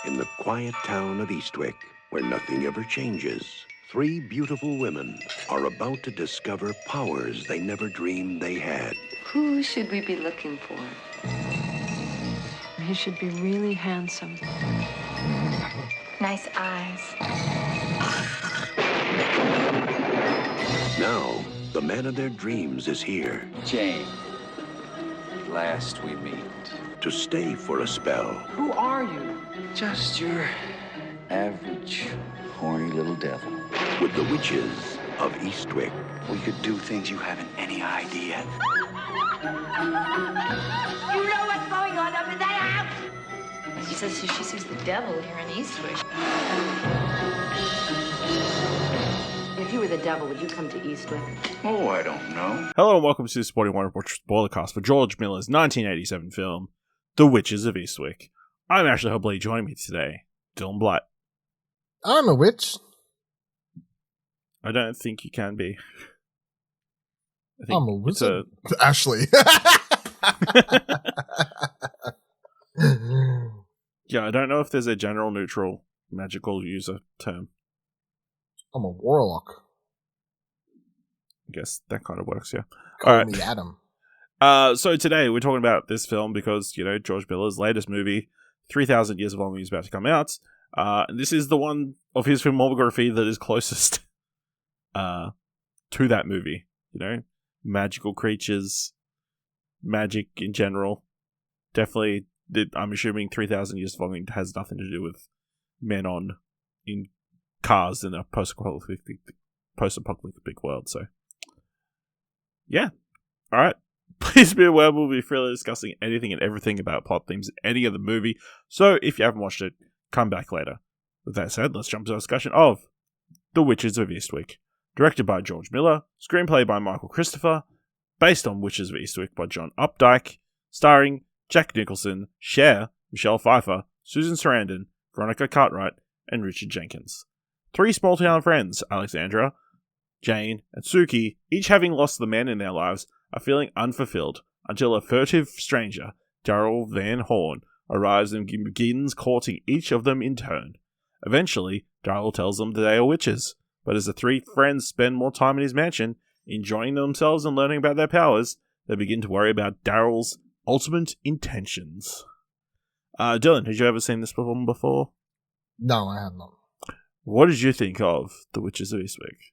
In the quiet town of Eastwick, where nothing ever changes, three beautiful women are about to discover powers they never dreamed they had. Who should we be looking for? He should be really handsome. Nice eyes. Now, the man of their dreams is here Jane, at last we meet. to stay for a spell. Who are you? Just your average, horny little devil. With the Witches of Eastwick. We could do things you haven't any idea. You know what's going on up in that house? She says she sees the devil here in Eastwick. If you were the devil, would you come to Eastwick? Oh, I don't know. Hello and welcome to the Sporting One Report Spoilercast for George Miller's 1987 film, The Witches of Eastwick. I'm Ashley Hobley. Joining me today, Dylan Blight. I'm a witch. I don't think you can be. I think I'm a wizard. Ashley. Yeah, I don't know if there's a general neutral magical user term. I'm a warlock. I guess that kind of works, yeah. Call Alright. me Adam. So today we're talking about this film because, George Miller's latest movie, 3,000 Years of Longing, is about to come out. And this is the one of his filmography that is closest to that movie. Magical creatures, magic in general. Definitely, I'm assuming 3,000 Years of Longing has nothing to do with men in cars in a post-apocalyptic world. So, yeah. All right. Please be aware we'll be freely discussing anything and everything about plot themes in any of the movie. So, if you haven't watched it, come back later. With that said, let's jump to a discussion of The Witches of Eastwick. Directed by George Miller, screenplay by Michael Cristofer, based on Witches of Eastwick by John Updike, starring Jack Nicholson, Cher, Michelle Pfeiffer, Susan Sarandon, Veronica Cartwright, and Richard Jenkins. Three small-town friends, Alexandra, Jane, and Suki, each having lost the men in their lives, are feeling unfulfilled until a furtive stranger, Darrell Van Horn, arrives and begins courting each of them in turn. Eventually, Darrell tells them that they are witches, but as the three friends spend more time in his mansion, enjoying themselves and learning about their powers, they begin to worry about Darrell's ultimate intentions. Dylan, had you ever seen this film before? No, I have not. What did you think of The Witches of Eastwick?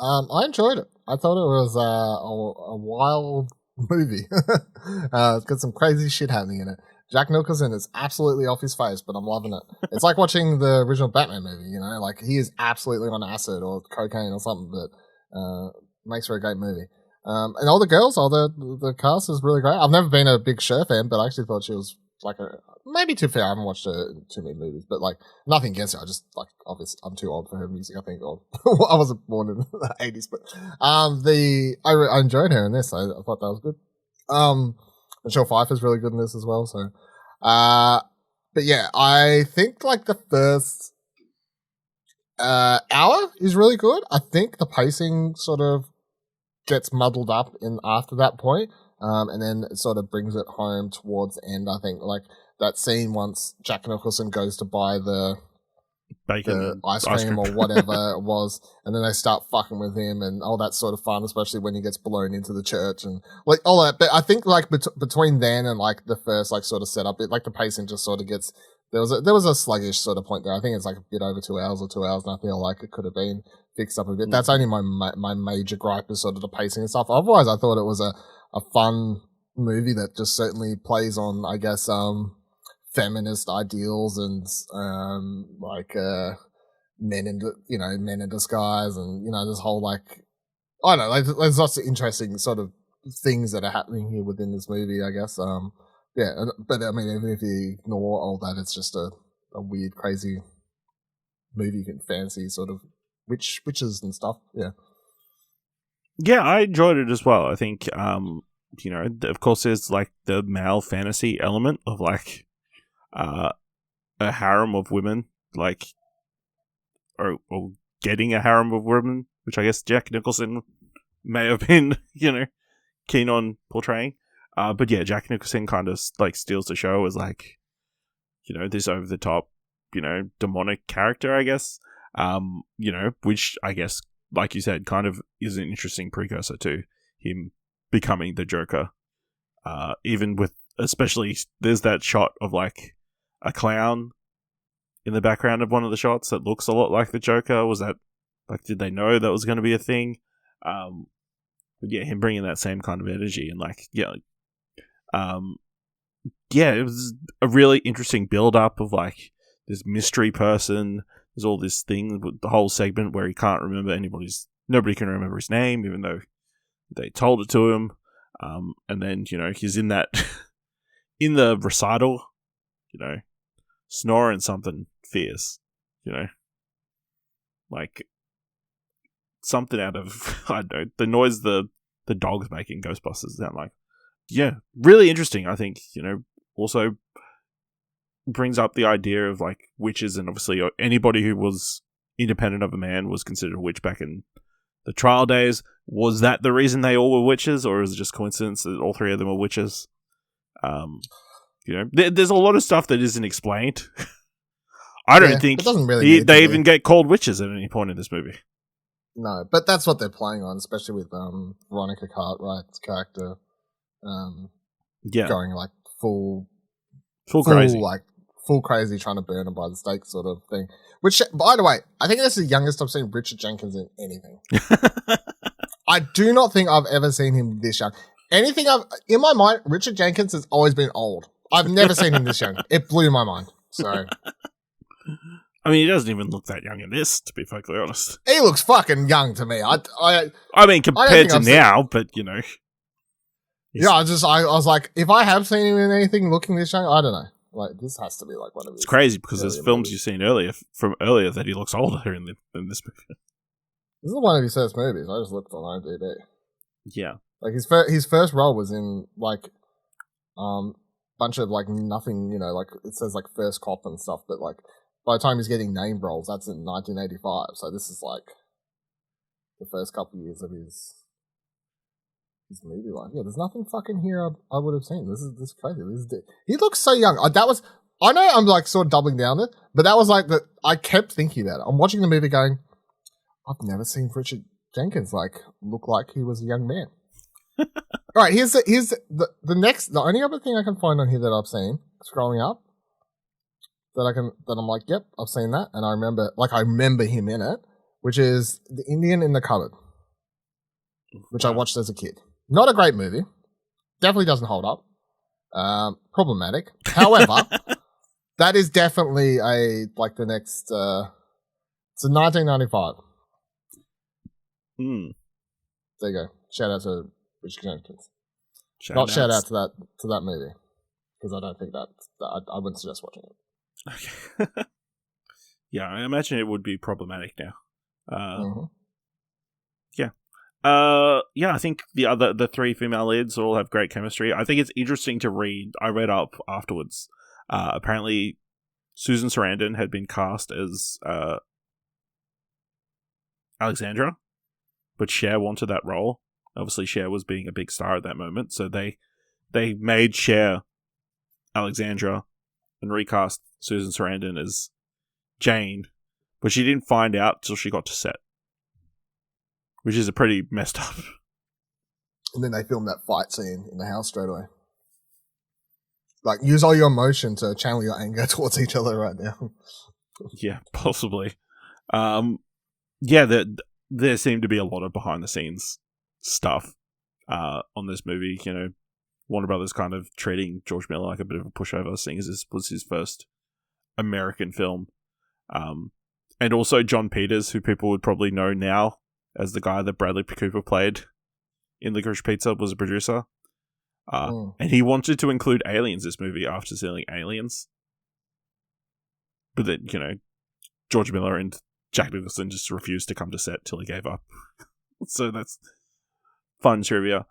I enjoyed it. I thought it was a wild movie. It's got some crazy shit happening in it. Jack Nicholson is absolutely off his face, but I'm loving it. It's like watching the original Batman movie, like he is absolutely on acid or cocaine or something, but makes for a great movie. And all the girls, the cast is really great. I've never been a big Cher fan, but I actually thought she was maybe too fair. I haven't watched her in too many movies, but nothing against her. I just obviously I'm too old for her music. I think I wasn't born in the 80s, but I enjoyed her in this. I thought that was good. Michelle Pfeiffer's really good in this as well. So, but yeah, I think the first hour is really good. I think the pacing sort of gets muddled up in after that point. And then it sort of brings it home towards the end. I think that scene once Jack Nicholson goes to buy the Bacon, ice cream or whatever it was, and then they start fucking with him and all that sort of fun, especially when he gets blown into the church and all that. But I think between then and the first sort of setup, it the pacing just sort of gets there was a sluggish sort of point there. I think it's a bit over 2 hours or 2 hours, and I feel like it could have been fixed up a bit. That's only my major gripe is sort of the pacing and stuff. Otherwise, I thought it was a fun movie that just certainly plays on, I guess, feminist ideals and men in disguise, and this whole I don't know, there's lots of interesting sort of things that are happening here within this movie, I guess. Yeah, but I mean, even if you ignore all that, it's just a weird, crazy movie you can fancy sort of witches and stuff. Yeah, I enjoyed it as well. I think, of course, there's the male fantasy element of a harem of women, or getting a harem of women, which I guess Jack Nicholson may have been, keen on portraying. But yeah, Jack Nicholson kind of steals the show as this over the top demonic character, I guess. Which I guess, like you said, kind of is an interesting precursor to him becoming the Joker. Even with, especially, there's that shot of like a clown in the background of one of the shots that looks a lot like the Joker. Was that, like, did they know that was going to be a thing? But yeah, him bringing that same kind of energy and like, it was a really interesting build up of like this mystery person. There's all this thing with the whole segment where he can't remember nobody can remember his name, even though they told it to him. And then, he's in that, in the recital, snoring something fierce, like something out of, I don't know, the noise the dog's making Ghostbusters sound like. Yeah, really interesting, I think, also brings up the idea of like witches, and obviously anybody who was independent of a man was considered a witch back in the trial days. Was that the reason they all were witches, or is it just coincidence that all three of them were witches? There's a lot of stuff that isn't explained. I don't think they even get called witches at any point in this movie. No, but that's what they're playing on, especially with Veronica Cartwright's character. Going like full crazy, like full crazy, trying to burn him by the stake, sort of thing. Which, by the way, I think that's the youngest I've seen Richard Jenkins in anything. I do not think I've ever seen him this young. In my mind, Richard Jenkins has always been old. I've never seen him this young. It blew my mind. So, I mean, he doesn't even look that young in this, to be perfectly honest. He looks fucking young to me. I mean, compared to now, but yeah, I was like, if I have seen him in anything looking this young, I don't know. Like, this has to be like one of his. It's crazy because there's films you've seen from earlier that he looks older in this movie. This is one of his first movies. I just looked on IMDb. Yeah, like his first role was in like bunch of like nothing, like it says like First Cop and stuff, but like by the time he's getting name roles, that's in 1985. So this is like the first couple of years of his movie life. Yeah, there's nothing fucking here I would have seen. This is crazy. He looks so young. I know I'm like sort of doubling down it, but that was like I kept thinking about it. I'm watching the movie going, I've never seen Richard Jenkins like look like he was a young man. All right, here's the only other thing I can find on here that I've seen scrolling up that I'm like, yep, I've seen that, and I remember him in it, which is The Indian in the Cupboard, which I watched as a kid. Not a great movie. Definitely doesn't hold up. Problematic. However, that is definitely the next. It's a 1995. There you go. Shout out to Richard Jenkins. Shout out to that movie, because I don't think that I wouldn't suggest watching it. Okay. Yeah, I imagine it would be problematic now. Yeah. I think the three female leads all have great chemistry. I think it's interesting to read. I read up afterwards. Apparently, Susan Sarandon had been cast as Alexandra, but Cher wanted that role. Obviously, Cher was being a big star at that moment, so they made Cher Alexandra and recast Susan Sarandon as Jane, but she didn't find out till she got to set, which is a pretty messed up. And then they filmed that fight scene in the house straight away. Like, use all your emotion to channel your anger towards each other right now. Yeah, possibly. There seemed to be a lot of behind-the-scenes stuff on this movie. Warner Brothers kind of treating George Miller like a bit of a pushover, seeing as this was his first American film. And also John Peters, who people would probably know now as the guy that Bradley Cooper played in Licorice Pizza, was a producer. And he wanted to include aliens in this movie after seeing Aliens. But then, George Miller and Jack Nicholson just refused to come to set till he gave up. So that's fun trivia.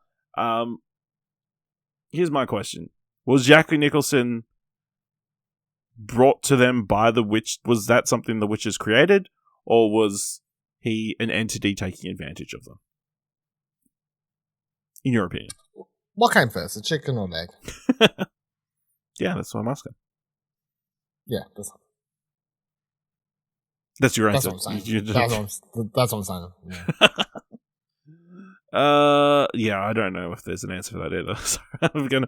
Here's my question. Was Jack Nicholson brought to them by the witch? Was that something the witches created? Or was he an entity taking advantage of them? In your opinion. What came first, the chicken or the egg? Yeah, that's what I'm asking. Yeah, that's That's your That's answer. what I'm saying. That's what I'm saying. Yeah, I don't know if there's an answer for that either. So I'm gonna,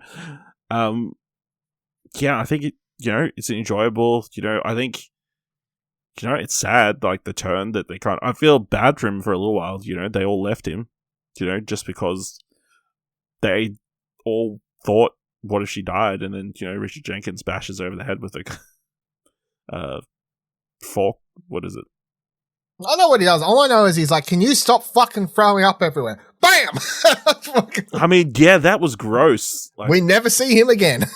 yeah, I think it's enjoyable. I think, it's sad, like the turn that they can't. I feel bad for him for a little while. They all left him, just because they all thought, what if she died? And then Richard Jenkins bashes over the head with a fork. What is it? I know what he does. All I know is he's like, "Can you stop fucking throwing up everywhere?" Bam! I mean, yeah, that was gross. Like, we never see him again.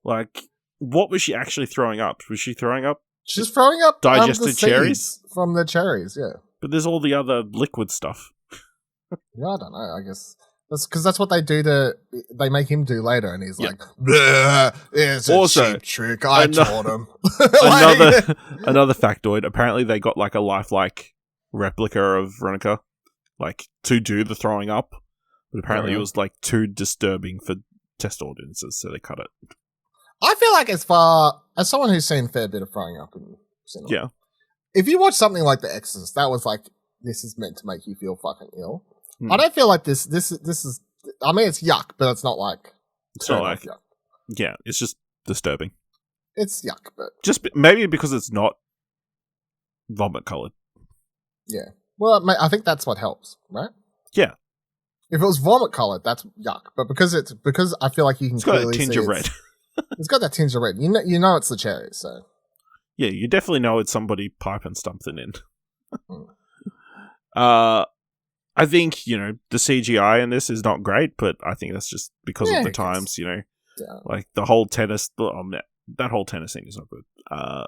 Like, what was she actually throwing up? Was she throwing up? She's throwing up digested the cherries from the cherries. Yeah, but there's all the other liquid stuff. Yeah, I don't know. I guess that's because that's what they do they make him do later, and he's like, "It's a cheap trick. I taught him." another factoid. Apparently, they got like a lifelike replica of Veronica, like to do the throwing up, but apparently it was like too disturbing for test audiences, so they cut it. I feel like as someone who's seen a fair bit of throwing up in cinema, yeah, if you watch something like The Exorcist, that was like, this is meant to make you feel fucking ill. I don't feel like this is. I mean, it's yuck, but it's not like. It's not like yuck. Yeah, it's just disturbing. It's yuck, but just maybe because it's not vomit colored. Yeah, well, I think that's what helps, right? Yeah. If it was vomit colored, that's yuck. But because I feel like you can. It's got a clearly tinge see of red. It's got that tinge of red. You know it's the cherries, so. Yeah, you definitely know it's somebody piping something in. I think, the CGI in this is not great, but I think that's just because of the times, Yeah. Like the whole tennis, that whole tennis thing is not good. No,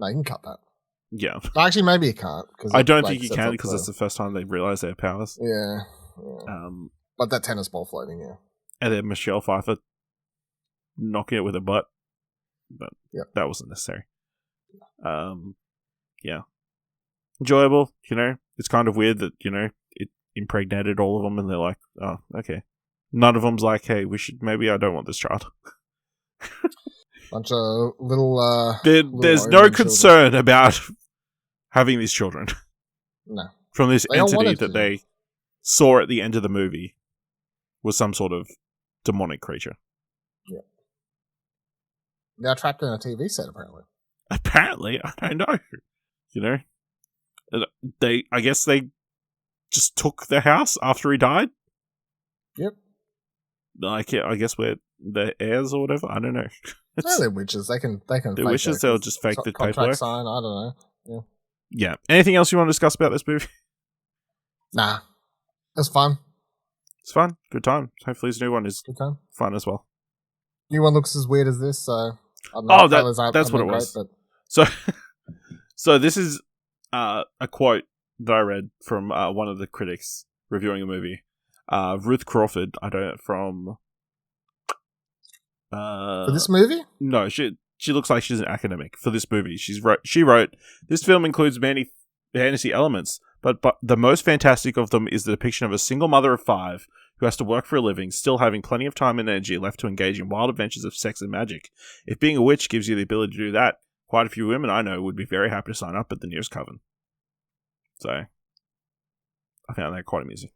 you can cut that. Yeah. Actually, maybe you can't. I don't think you can because it's the first time they've realized their powers. Yeah. But that tennis ball floating, yeah. And then Michelle Pfeiffer knocking it with her butt. But that wasn't necessary. Yeah. Enjoyable, It's kind of weird that, it impregnated all of them and they're like, oh, okay. None of them's like, hey, I don't want this child. Bunch of little, there's no concern about having these children. No. From this entity that they saw at the end of the movie was some sort of demonic creature. Yeah. They're trapped in a TV set, apparently. Apparently, I don't know. I guess they just took the house after he died. Yep. Like, I guess we're the heirs or whatever. I don't know. They're witches. They can. They're witches. They'll just fake the paperwork. Sign. I don't know. Yeah. Anything else you want to discuss about this movie? Nah. It's fun. It's fun. Good time. Hopefully, his new one is fun as well. New one looks as weird as this, so. I don't know that's what it was. But... So this is a quote that I read from one of the critics reviewing the movie. Ruth Crawford, from for this movie? No, she looks like she's an academic for this movie. She wrote, "This film includes many fantasy elements, but the most fantastic of them is the depiction of a single mother of 5 who has to work for a living, still having plenty of time and energy left to engage in wild adventures of sex and magic. If being a witch gives you the ability to do that, quite a few women I know would be very happy to sign up at the nearest coven." So, I found that quite amusing.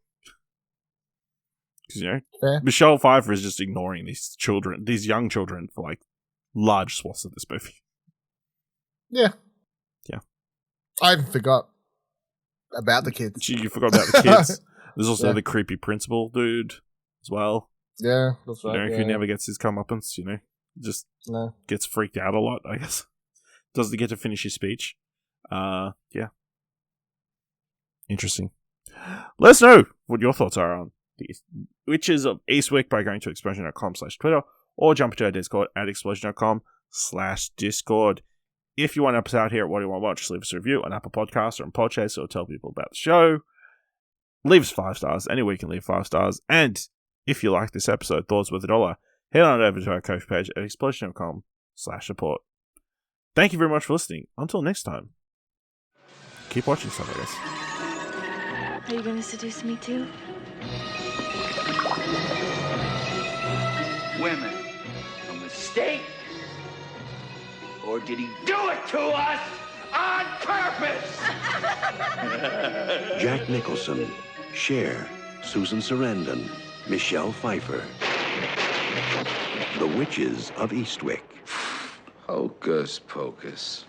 Because, Michelle Pfeiffer is just ignoring these young children for, like, large swaths of this movie. Yeah. Yeah. I forgot about the kids. You forgot about the kids. There's also the creepy principal dude as well. Yeah, that's right. Who never gets his comeuppance, just gets freaked out a lot, I guess. Doesn't get to finish his speech. Yeah. Interesting. Let us know what your thoughts are on the Witches of Eastwick by going to explosion.com/Twitter or jump into our Discord at explosion.com/Discord. If you want to help us out here at What Do You Want to Watch, just leave us a review on Apple Podcasts or on Podchaser or tell people about the show. Leave us 5 stars. Anywhere you can leave 5 stars. And if you like this episode, thought it's worth $1, head on over to our Ko-fi page at explosion.com/support. Thank you very much for listening. Until next time, keep watching stuff, I guess. Are you going to seduce me too? Women, a mistake? Or did he do it to us On purpose! Jack Nicholson, Cher, Susan Sarandon, Michelle Pfeiffer. The Witches of Eastwick. Hocus pocus.